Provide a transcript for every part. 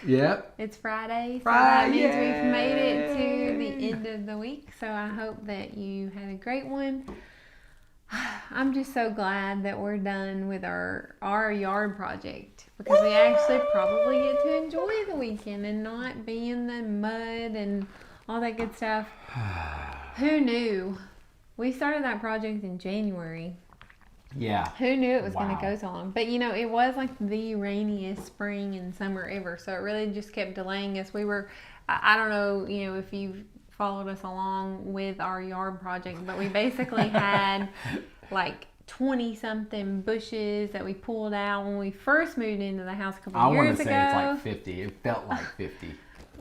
Yep. It's Friday, so that Friday. means we've made it to the end of the week. So I hope that you had a great one. I'm just so glad that we're done with our yard project because we actually probably get to enjoy the weekend and not be in the mud and all that good stuff. Who knew? We started that project in January. Yeah. Who knew it was going to Wow. go so long? But it was like the rainiest spring and summer ever. So it really just kept delaying us. I don't know, if you've followed us along with our yard project, but we basically had like 20 something bushes that we pulled out when we first moved into the house a couple I want years to ago. say it's like 50. It felt like 50.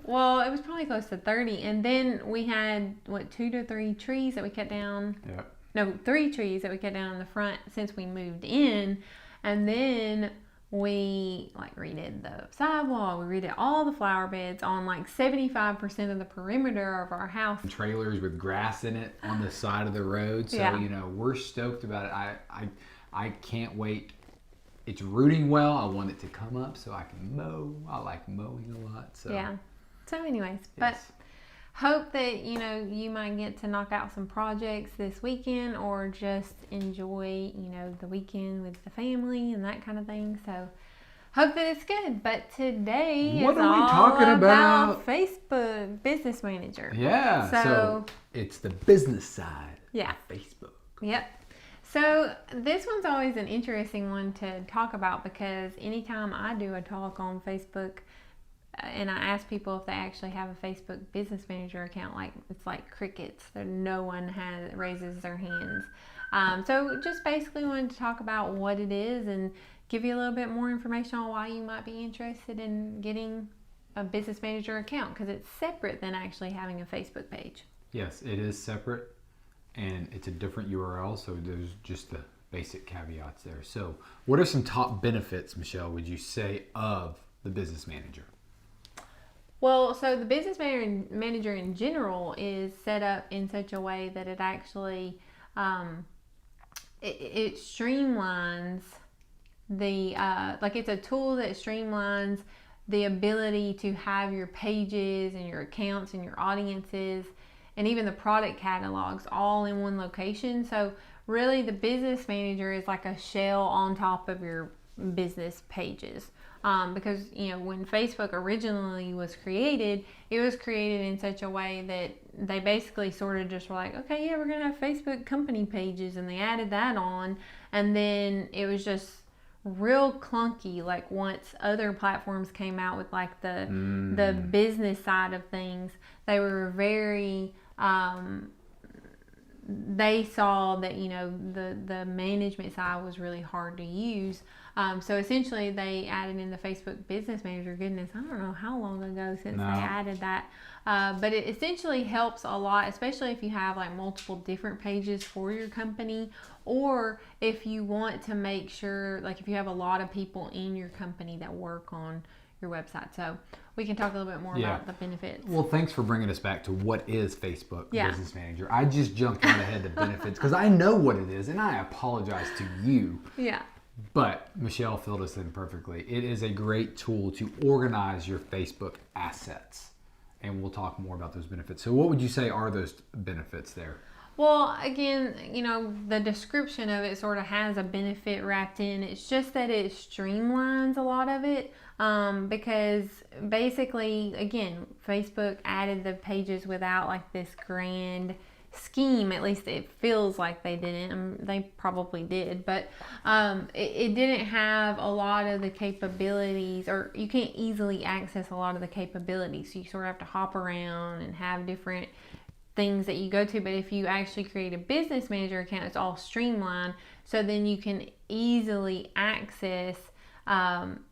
Well, it was probably close to 30. And then we had, 2 to 3 trees that we cut down. Yep. No, 3 trees that we cut down in the front since we moved in. And then we redid the sidewalk. We redid all the flower beds on 75% of the perimeter of our house. Trailers with grass in it on the side of the road. So, Yeah. We're stoked about it. I can't wait. It's rooting well. I want it to come up so I can mow. I like mowing a lot. So Yeah. So anyways, yes. but hope that you might get to knock out some projects this weekend or just enjoy the weekend with the family and that kind of thing. So hope that it's good. But today What is are we all talking about? Facebook Business Manager. Yeah. So it's the business side. Yeah. Of Facebook. Yep. So this one's always an interesting one to talk about because anytime I do a talk on Facebook and I ask people if they actually have a Facebook Business Manager account, it's like crickets. No one raises their hands. So just basically wanted to talk about what it is and give you a little bit more information on why you might be interested in getting a Business Manager account because it's separate than actually having a Facebook page. Yes, it is separate and it's a different URL. So there's just the basic caveats there. So what are some top benefits, Michelle, would you say, of the Business Manager? Well, so the Business Manager in general is set up in such a way that it actually it streamlines the it's a tool that streamlines the ability to have your pages and your accounts and your audiences and even the product catalogs all in one location. So really the Business Manager is like a shell on top of your business pages. Because when Facebook originally was created, it was created in such a way that they basically sort of just were like, okay, yeah, we're gonna have Facebook company pages, and they added that on, and then it was just real clunky. Like once other platforms came out with the business side of things, they were very they saw that the management side was really hard to use. So essentially they added in the Facebook Business Manager. Goodness, I don't know how long ago since they added that. But it essentially helps a lot, especially if you have multiple different pages for your company, or if you want to make sure, if you have a lot of people in your company that work on your website. So we can talk a little bit more about the benefits. Well, thanks for bringing us back to what is Facebook Business Manager. I just jumped right ahead to benefits because I know what it is, and I apologize to you. Yeah. But Michelle filled us in perfectly. It is a great tool to organize your Facebook assets, and we'll talk more about those benefits. So what would you say are those benefits there? Well, again, the description of it sort of has a benefit wrapped in. It's just that it streamlines a lot of it because basically, again, Facebook added the pages without this grand scheme. At least it feels like they didn't. They probably did, but it didn't have a lot of the capabilities, or you can't easily access a lot of the capabilities. So you sort of have to hop around and have different things that you go to. But if you actually create a Business Manager account, it's all streamlined, so then you can easily access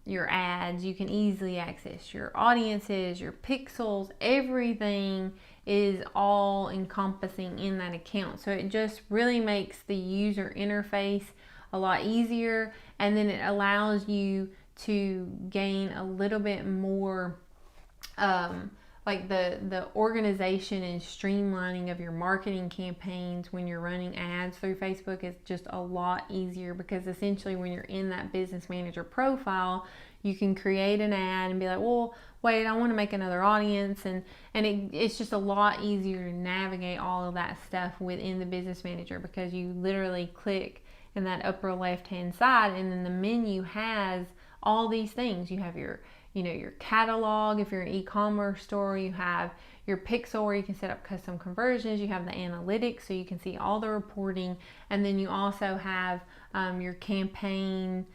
your ads, you can easily access your audiences, your pixels, everything is all encompassing in that account. So it just really makes the user interface a lot easier, and then it allows you to gain a little bit more the organization and streamlining of your marketing campaigns when you're running ads through Facebook is just a lot easier, because essentially when you're in that Business Manager profile, you can create an ad and be like, well, wait, I want to make another audience, and it's just a lot easier to navigate all of that stuff within the Business Manager, because you literally click in that upper left hand side, and then the menu has all these things. You have your your catalog if you're an e-commerce store, you have your pixel where you can set up custom conversions, you have the analytics so you can see all the reporting, and then you also have your campaign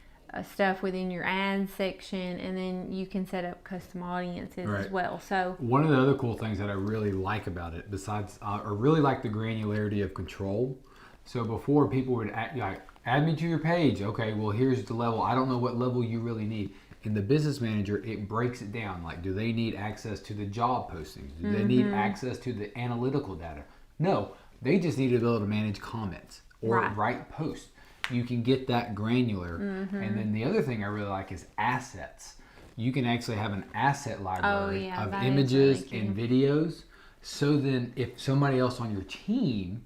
stuff within your ads section, and then you can set up custom audiences as well. So one of the other cool things that I really like about it, besides I really like the granularity of control. So before, people would add me to your page. Okay, well, here's the level. I don't know what level you really need. In the Business Manager, it breaks it down. Like, do they need access to the job postings? Do they need access to the analytical data? No, they just need to be able to manage comments or write posts. You can get that granular. And then the other thing I really like is assets. You can actually have an asset library of images and videos. So then if somebody else on your team,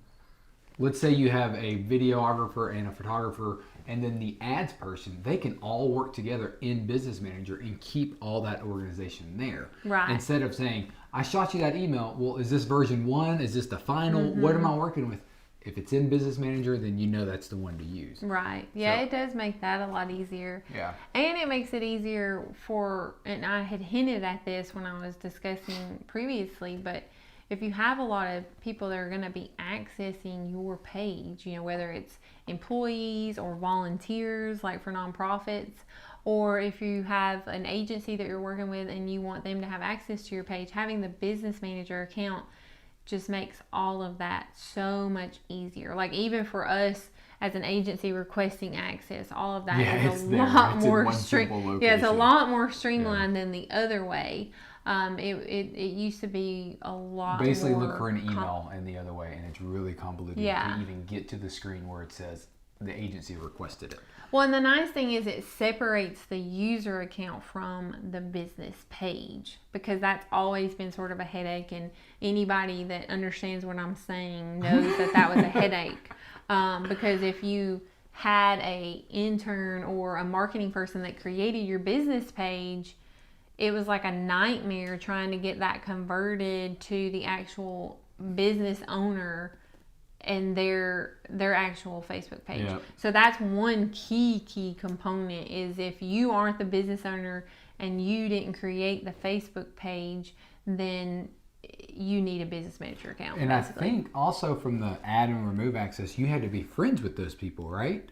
let's say you have a videographer and a photographer and then the ads person, they can all work together in Business Manager and keep all that organization there. Right. Instead of saying, I shot you that email. Well, is this version 1? Is this the final? What am I working with? If it's in Business Manager, then you know that's the one to use. Right. Yeah, it does make that a lot easier. Yeah. And it makes it easier and I had hinted at this when I was discussing previously, but if you have a lot of people that are going to be accessing your page, whether it's employees or volunteers, like for nonprofits, or if you have an agency that you're working with and you want them to have access to your page, having the Business Manager account just makes all of that so much easier. Like, even for us as an agency requesting access, all of that is a lot more streamlined. Yeah, it's a lot more streamlined than the other way. It used to be a lot basically more look for an email and the other way, and it's really convoluted to even get to the screen where it says the agency requested it. Well, and the nice thing is it separates the user account from the business page, because that's always been sort of a headache, and anybody that understands what I'm saying knows that was a headache, because if you had a intern or a marketing person that created your business page, it was like a nightmare trying to get that converted to the actual business owner and their actual Facebook page. Yep. So that's one key component, is if you aren't the business owner and you didn't create the Facebook page, then you need a Business Manager account. And basically, I think also from the add and remove access, you had to be friends with those people, right?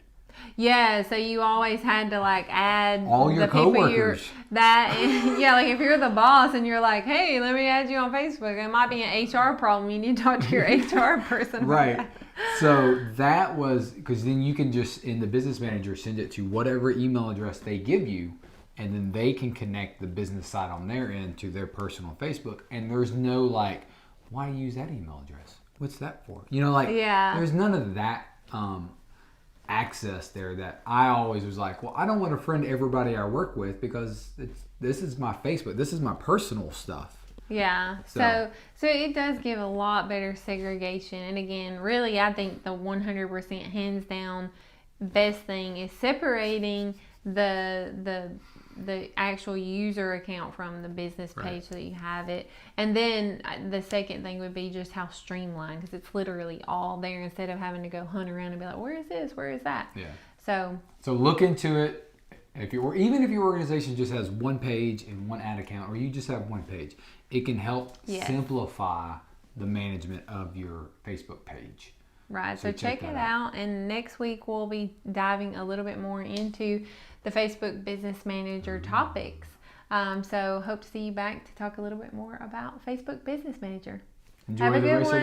Yeah, so you always had to add all your coworkers. Like if you're the boss and you're like, hey, let me add you on Facebook, it might be an HR problem. You need to talk to your HR person. Right. So that was because then you can just in the Business Manager send it to whatever email address they give you, and then they can connect the business side on their end to their personal Facebook, and there's no why use that email address? What's that for? There's none of that access there that I always was like, well, I don't want to friend everybody I work with because this is my Facebook. This is my personal stuff. Yeah. So it does give a lot better segregation. And again, really, I think the 100% hands down best thing is separating the actual user account from the business page so that you have it. And then the second thing would be just how streamlined, because it's literally all there instead of having to go hunt around and be like, where is this? Where is that? Yeah. So look into it. Even if your organization just has one page and one ad account, or you just have one page, it can help simplify the management of your Facebook page. Right. So check it out. And next week we'll be diving a little bit more into the Facebook Business Manager topics. So hope to see you back to talk a little bit more about Facebook Business Manager. Enjoy the rest of your day.